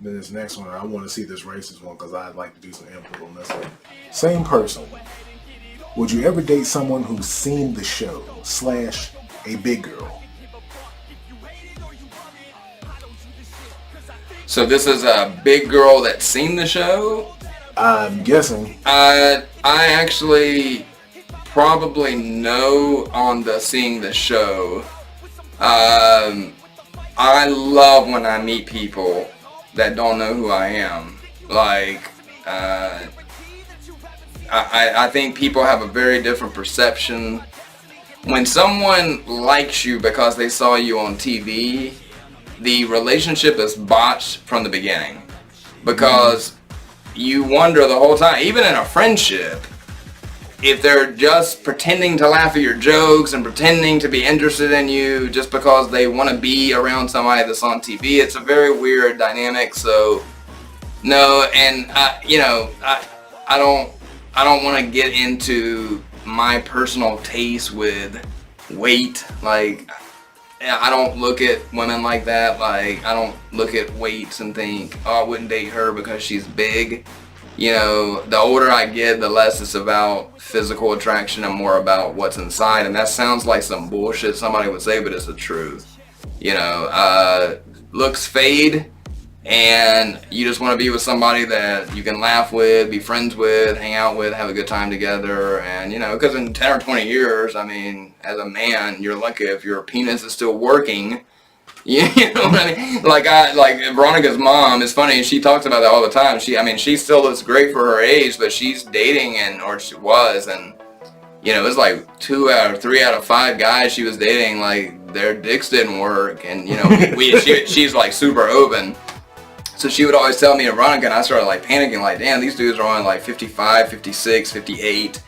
Then this next one, I want to see this racist one because I'd like to do some input on this one. Same person. Would you ever date someone who's seen the show / a big girl? So this is a big girl that's seen the show? I'm guessing. I actually probably know on the seeing the show. I love when I meet people that don't know who I am. Like, I think people have a very different perception. When someone likes you because they saw you on TV, the relationship is botched from the beginning. Because you wonder the whole time, even in a friendship, if they're just pretending to laugh at your jokes and pretending to be interested in you just because they want to be around somebody that's on TV, it's a very weird dynamic. So, no, and I don't want to get into my personal taste with weight. Like, I don't look at women like that. Like, I don't look at weights and think, oh, I wouldn't date her because she's big. You know, the older I get, the less it's about physical attraction and more about what's inside. And that sounds like some bullshit somebody would say, but it's the truth. You know, looks fade, and you just want to be with somebody that you can laugh with, be friends with, hang out with, have a good time together. And, you know, because in 10 or 20 years, I mean, as a man, you're lucky if your penis is still working. You know what I mean? Like Veronica's mom is funny. She talks about that all the time. She still looks great for her age, but she's dating or she was, and you know, it's like 2 out of 3 out of 5 guys she was dating, like their dicks didn't work, and you know, she's like super open. So she would always tell me, Veronica, and I started like panicking, like, damn, these dudes are on like 55, 56, 58.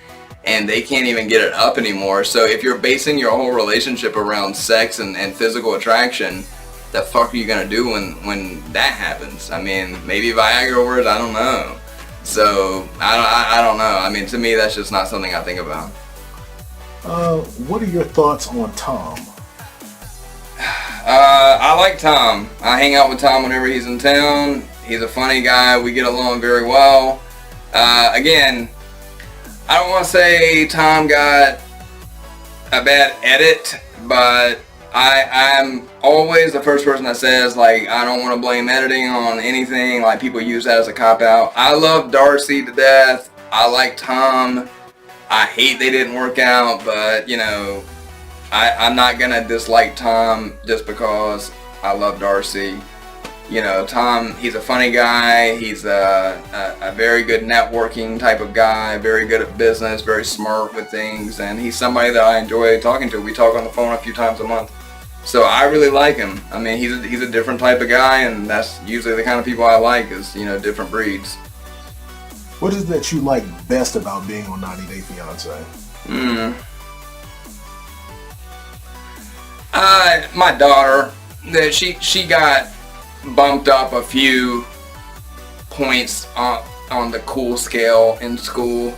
And they can't even get it up anymore. So if you're basing your whole relationship around sex and physical attraction, the fuck are you gonna do when that happens? I mean, maybe Viagra works, I don't know. So I don't know. I mean, to me, that's just not something I think about. What are your thoughts on Tom? I like Tom. I hang out with Tom whenever he's in town. He's a funny guy. We get along very well. Again, I don't want to say Tom got a bad edit, but I'm always the first person that says, like, I don't want to blame editing on anything. Like, people use that as a cop-out. I love Darcy to death. I like Tom. I hate they didn't work out, but, you know, I'm not going to dislike Tom just because I love Darcy. You know, Tom, he's a funny guy. He's a very good networking type of guy, very good at business, very smart with things, and he's somebody that I enjoy talking to. We talk on the phone a few times a month. So I really like him. I mean, he's a different type of guy, and that's usually the kind of people I like, is, you know, different breeds. What is it that you like best about being on 90 Day Fiance? My daughter, that she got bumped up a few points on the cool scale in school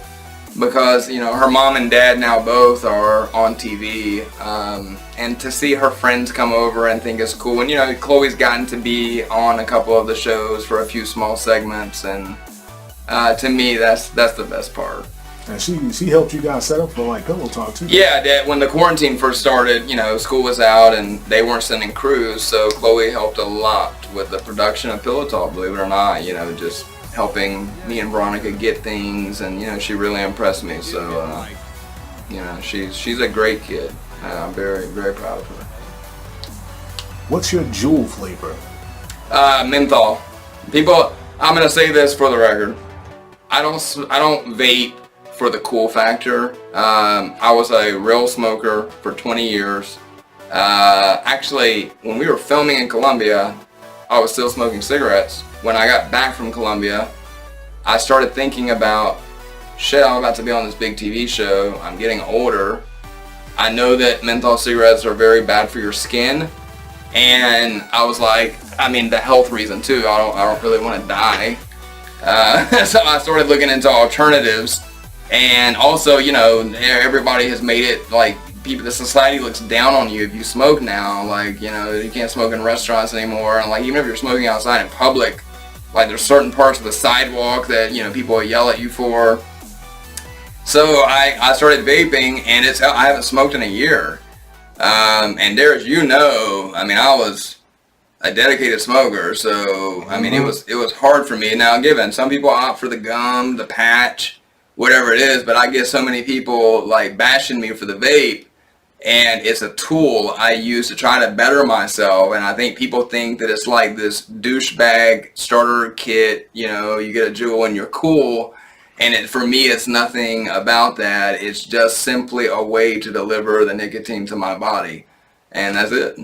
because, you know, her mom and dad now both are on TV, and to see her friends come over and think it's cool, and you know, Chloe's gotten to be on a couple of the shows for a few small segments, and to me that's the best part. And she helped you guys set up for like Pillow Talk too. Yeah, when the quarantine first started, you know, school was out and they weren't sending crews, so Chloe helped a lot with the production of Pillow Talk, believe it or not, you know, just helping me and Veronica get things, and you know, she really impressed me. So you know, she's a great kid. I'm very, very proud of her. What's your jewel flavor? Menthol. People, I'm gonna say this for the record. I don't vape for the cool factor. I was a real smoker for 20 years. Actually, when we were filming in Colombia, I was still smoking cigarettes. When I got back from Colombia, I started thinking about, shit, I'm about to be on this big TV show. I'm getting older. I know that menthol cigarettes are very bad for your skin. And I was like, I mean, the health reason too. I don't really want to die. So I started looking into alternatives. And also, you know, everybody has made it like the society looks down on you if you smoke now. Like, you know, you can't smoke in restaurants anymore, and like even if you're smoking outside in public, like there's certain parts of the sidewalk that, you know, people will yell at you for. So I started vaping, and I haven't smoked in a year. And there, as you know, I mean, I was a dedicated smoker, so I mean, it was hard for me. Now, given some people opt for the gum, the patch, whatever it is, but I get so many people like bashing me for the vape, and it's a tool I use to try to better myself. And I think people think that it's like this douchebag starter kit, you know, you get a jewel and you're cool. And for me, it's nothing about that. It's just simply a way to deliver the nicotine to my body, and that's it.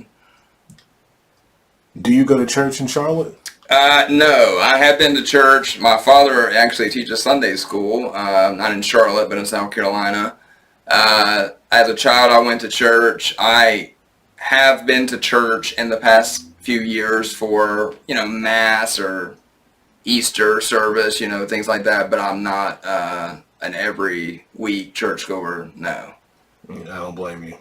Do you go to church in Charlotte? No, I have been to church. My father actually teaches Sunday school, not in Charlotte, but in South Carolina. As a child, I went to church. I have been to church in the past few years for, you know, Mass or Easter service, you know, things like that, but I'm not an every week churchgoer, no. I don't blame you.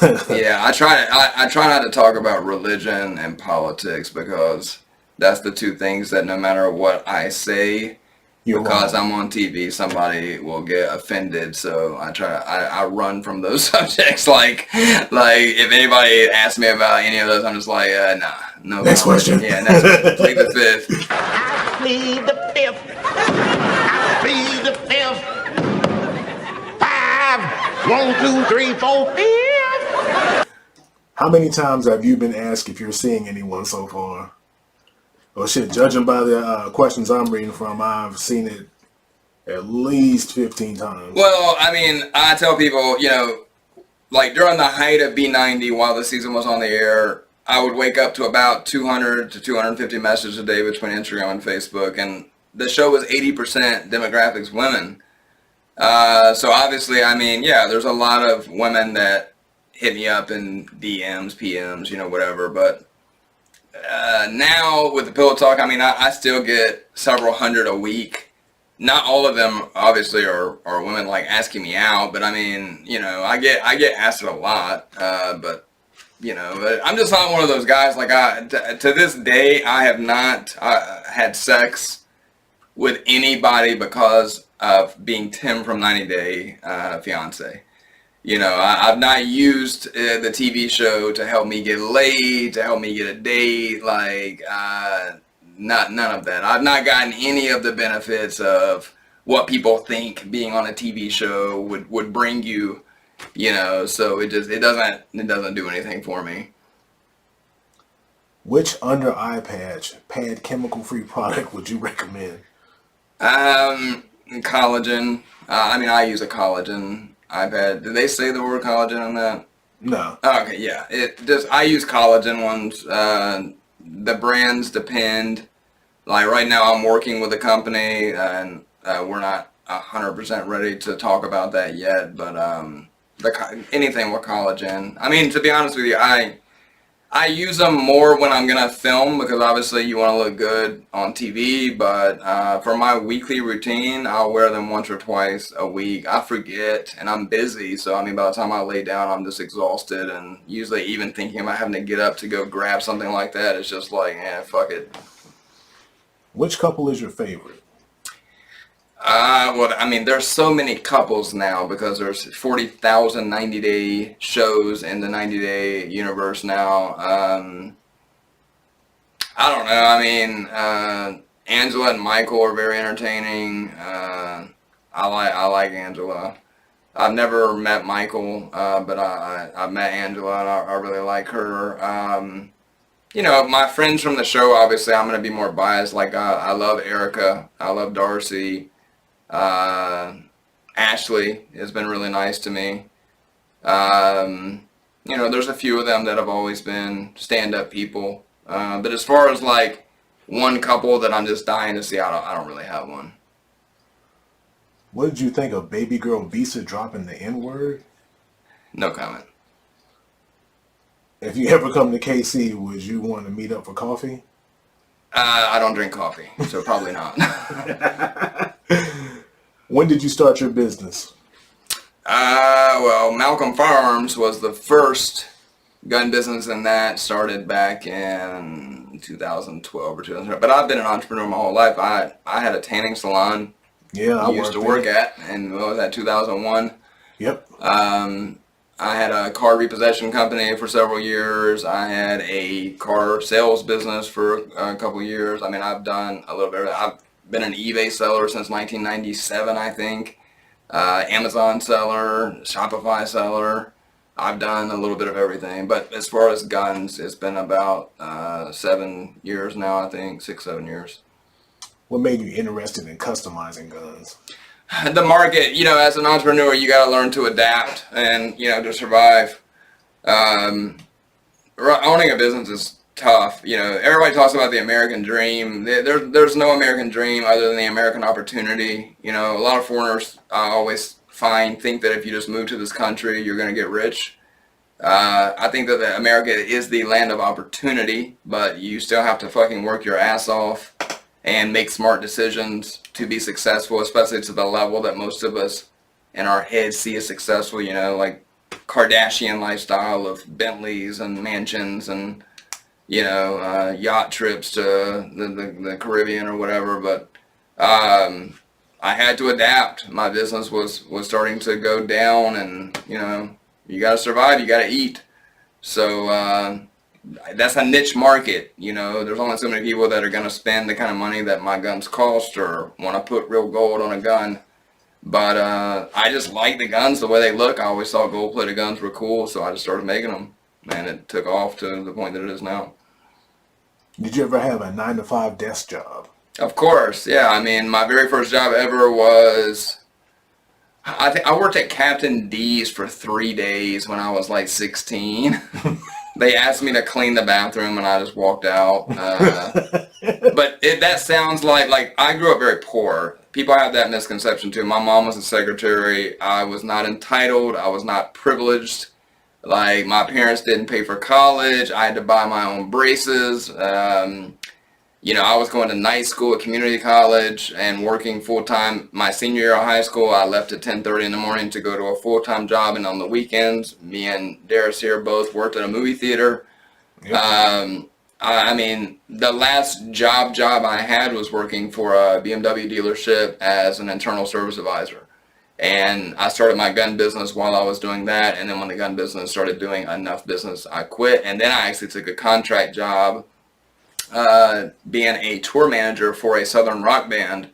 Yeah, I try not to talk about religion and politics, because that's the two things that no matter what I say, because I'm on TV, somebody will get offended. So I run from those subjects. Like if anybody asks me about any of those, I'm just like, nah, no. Next question. Yeah, next question. Plead the fifth. I plead the fifth. I plead the fifth. 5, 1, 2, 3, 4, 5. How many times have you been asked if you're seeing anyone so far? Well, shit, judging by the questions I'm reading from, I've seen it at least 15 times. Well, I mean, I tell people, you know, like during the height of B90 while the season was on the air, I would wake up to about 200 to 250 messages a day between Instagram and Facebook, and the show was 80% demographics women. So obviously, I mean, yeah, there's a lot of women that hit me up in DMs, PMs, you know, whatever, but now with the Pillow Talk, I mean, I still get several hundred a week. Not all of them obviously are women like asking me out, but I mean, you know, I get asked it a lot, but you know, but I'm just not one of those guys. Like to this day, I have not had sex with anybody because of being Tim from 90 Day Fiance. You know, I've not used the TV show to help me get laid, to help me get a date, like, none of that. I've not gotten any of the benefits of what people think being on a TV show would bring you, you know, so it doesn't do anything for me. Which under eye patch, pad chemical-free product would you recommend? Collagen. I mean, I use a collagen iPad. Did they say the word collagen on that? No. Oh, okay, yeah. I use collagen ones. The brands depend. Like right now I'm working with a company, and we're not 100% ready to talk about that yet, but anything with collagen. I mean, to be honest with you, I use them more when I'm gonna film, because obviously you want to look good on TV, but for my weekly routine, I'll wear them once or twice a week. I forget, and I'm busy, so I mean, by the time I lay down, I'm just exhausted, and usually even thinking about having to get up to go grab something like that, it's just like, fuck it. Which couple is your favorite? Well, I mean, there's so many couples now because there's 40,000 90-day shows in the 90-day universe now. I don't know. I mean, Angela and Michael are very entertaining. I like Angela. I've never met Michael, but I've met Angela, and I really like her. You know, my friends from the show, obviously, I'm going to be more biased. Like, I love Erica. I love Darcy. Ashley has been really nice to me. You know, there's a few of them that have always been stand-up people. But as far as like one couple that I'm just dying to see, I don't really have one. What did you think of baby girl Visa dropping the N-word? No comment. If you ever come to KC, would you want to meet up for coffee? I don't drink coffee, so probably not. When did you start your business? Well, Malcolm Firearms was the first gun business, and that started back in 2012 or 2013. But I've been an entrepreneur my whole life. I had a tanning salon. Yeah, I used to work at, and what was that, 2001? Yep. I had a car repossession company for several years. I had a car sales business for a couple years. I mean, I've done a little bit of that. I've been an eBay seller since 1997, I think. Amazon seller, Shopify seller. I've done a little bit of everything. But as far as guns, it's been about 7 years now, I think. 6, 7 years. What made you interested in customizing guns? The market, as an entrepreneur, you got to learn to adapt and, to survive. Owning a business is tough. Everybody talks about the American dream. There's no American dream other than the American opportunity. A lot of foreigners I always think that if you just move to this country, you're going to get rich. I think that America is the land of opportunity, but you still have to fucking work your ass off and make smart decisions to be successful, especially to the level that most of us in our heads see as successful, like Kardashian lifestyle of Bentleys and mansions and, yacht trips to the Caribbean or whatever. But I had to adapt. My business was starting to go down, and, you got to survive, you got to eat. So that's a niche market. There's only so many people that are going to spend the kind of money that my guns cost or want to put real gold on a gun. But I just like the guns the way they look. I always thought gold-plated guns were cool, so I just started making them. And it took off to the point that it is now. Did you ever have a 9-to-5 desk job? Of course, yeah. I mean, my very first job ever was... I worked at Captain D's for 3 days when I was like 16. They asked me to clean the bathroom, and I just walked out. But that sounds like I grew up very poor. People have that misconception too. My mom was a secretary. I was not entitled. I was not privileged. Like, my parents didn't pay for college. I had to buy my own braces. I was going to night school at community college and working full-time. My senior year of high school, I left at 10:30 in the morning to go to a full-time job, and on the weekends, me and Darius here both worked at a movie theater. Yep. I mean, the last job I had was working for a BMW dealership as an internal service advisor. And I started my gun business while I was doing that, and then when the gun business started doing enough business, I quit. And then I actually took a contract job being a tour manager for a Southern rock band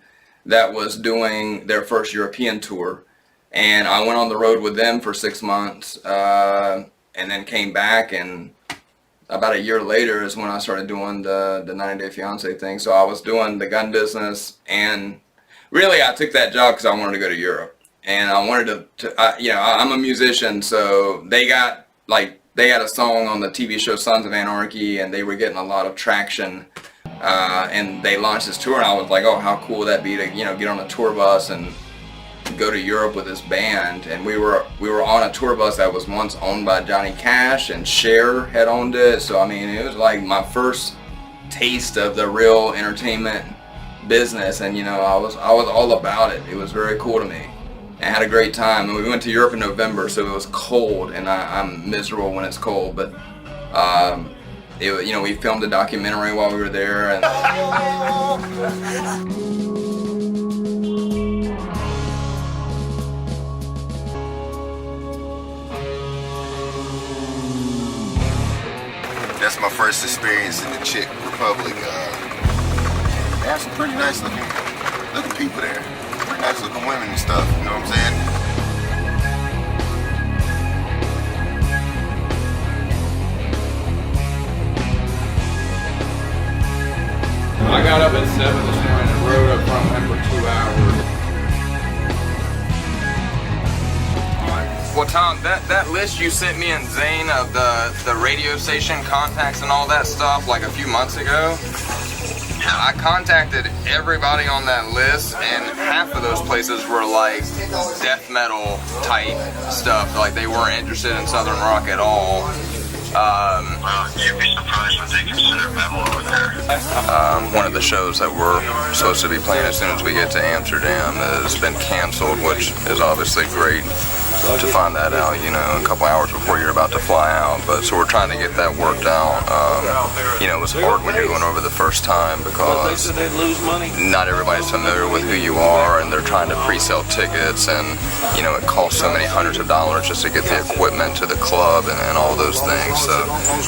that was doing their first European tour. And I went on the road with them for 6 months, and then came back, and about a year later is when I started doing the 90-day Fiance thing. So I was doing the gun business, and really I took that job because I wanted to go to Europe. And I wanted I'm a musician, so they had a song on the TV show Sons of Anarchy, and they were getting a lot of traction, and they launched this tour, and I was like, oh, how cool would that be to get on a tour bus and go to Europe with this band. And we were on a tour bus that was once owned by Johnny Cash, and Cher had owned it. So I mean, it was like my first taste of the real entertainment business, and I was all about it. It was very cool to me. I had a great time, and we went to Europe in November, so it was cold, and I'm miserable when it's cold. But we filmed a documentary while we were there, and that's my first experience in the Czech Republic. They have some pretty nice looking people there. Pretty nice looking women and stuff, you know what I'm saying? I got up at 7 this morning and rode up front with him for 2 hours. Well, Tom, that list you sent me and Zane of the radio station contacts and all that stuff like a few months ago, I contacted everybody on that list, and half of those places were like death metal type stuff. Like, they weren't interested in Southern rock at all. Well, you'd be surprised what they consider metal over there. One of the shows that we're supposed to be playing as soon as we get to Amsterdam has been canceled, which is obviously great to find that out, you know, a couple hours before you're about to fly out. But so we're trying to get that worked out. You know, it's hard when you're going over the first time because not everybody's familiar with who you are, and they're trying to pre-sell tickets, and you know, it costs so many hundreds of dollars just to get the equipment to the club and all those things. So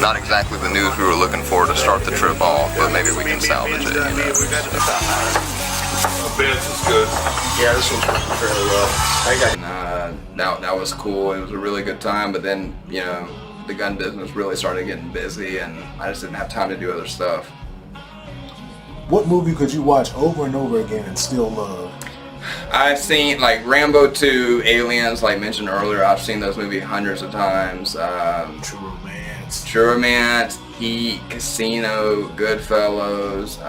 not exactly the news we were looking for to start the trip off, but maybe we can salvage it, you know. Benz is good. Yeah, this one's working fairly well. That was cool. It was a really good time, but then, you know, the gun business really started getting busy, and I just didn't have time to do other stuff. What movie could you watch over and over again and still love? I've seen, like, Rambo 2, Aliens, like mentioned earlier. I've seen those movies hundreds of times. True Romance. True Romance, Heat, Casino, Goodfellas.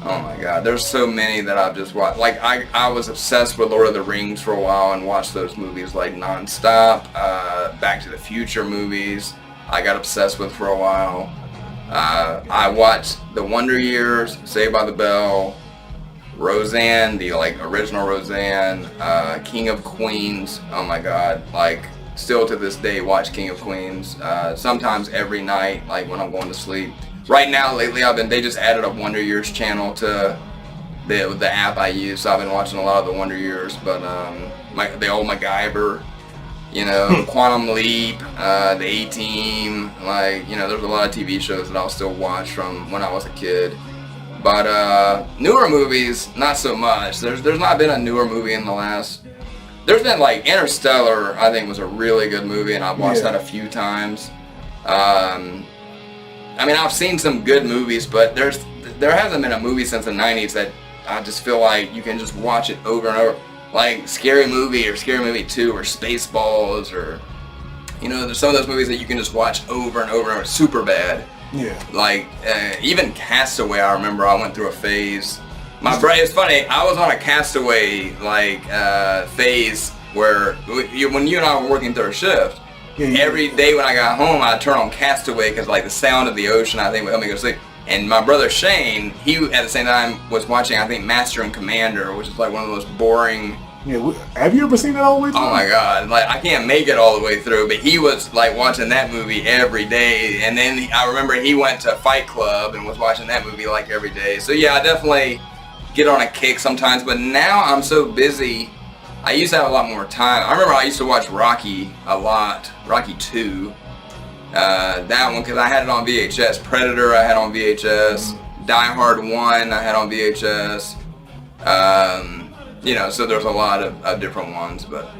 Oh my God, there's so many that I've just watched. Like, I was obsessed with Lord of the Rings for a while and watched those movies like non-stop. Back to the Future movies, I got obsessed with for a while. I watched The Wonder Years, Saved by the Bell, Roseanne, the like original Roseanne, King of Queens. Oh my God, like still to this day watch King of Queens. Sometimes every night, like when I'm going to sleep. Right now, lately, they just added a Wonder Years channel to the app I use, so I've been watching a lot of the Wonder Years. But the old MacGyver, you know, Quantum Leap, the A-Team, like, you know, there's a lot of TV shows that I'll still watch from when I was a kid. But newer movies, not so much. There's not been a newer movie in the last. There's been like Interstellar. I think was a really good movie, and I've watched that a few times. I mean, I've seen some good movies, but there hasn't been a movie since the 90s that I just feel like you can just watch it over and over. Like Scary Movie or Scary Movie 2 or Spaceballs, or, you know, there's some of those movies that you can just watch over and over and over. Superbad. Yeah. Like, even Castaway, I remember I went through a phase. It's funny, I was on a Castaway, like, phase where when you and I were working third shift, every day when I got home, I'd turn on Castaway because, like, the sound of the ocean, I think, would help me go to sleep. And my brother Shane, he at the same time was watching, I think, Master and Commander, which is like one of the most boring. Yeah, have you ever seen that all the way through? Oh my God, like I can't make it all the way through, but he was like watching that movie every day. And then I remember he went to Fight Club and was watching that movie like every day. So yeah, I definitely get on a kick sometimes, but now I'm so busy. I used to have a lot more time. I remember I used to watch Rocky a lot, Rocky 2. That one, because I had it on VHS. Predator I had on VHS. Die Hard 1 I had on VHS. You know, so there's a lot of different ones, but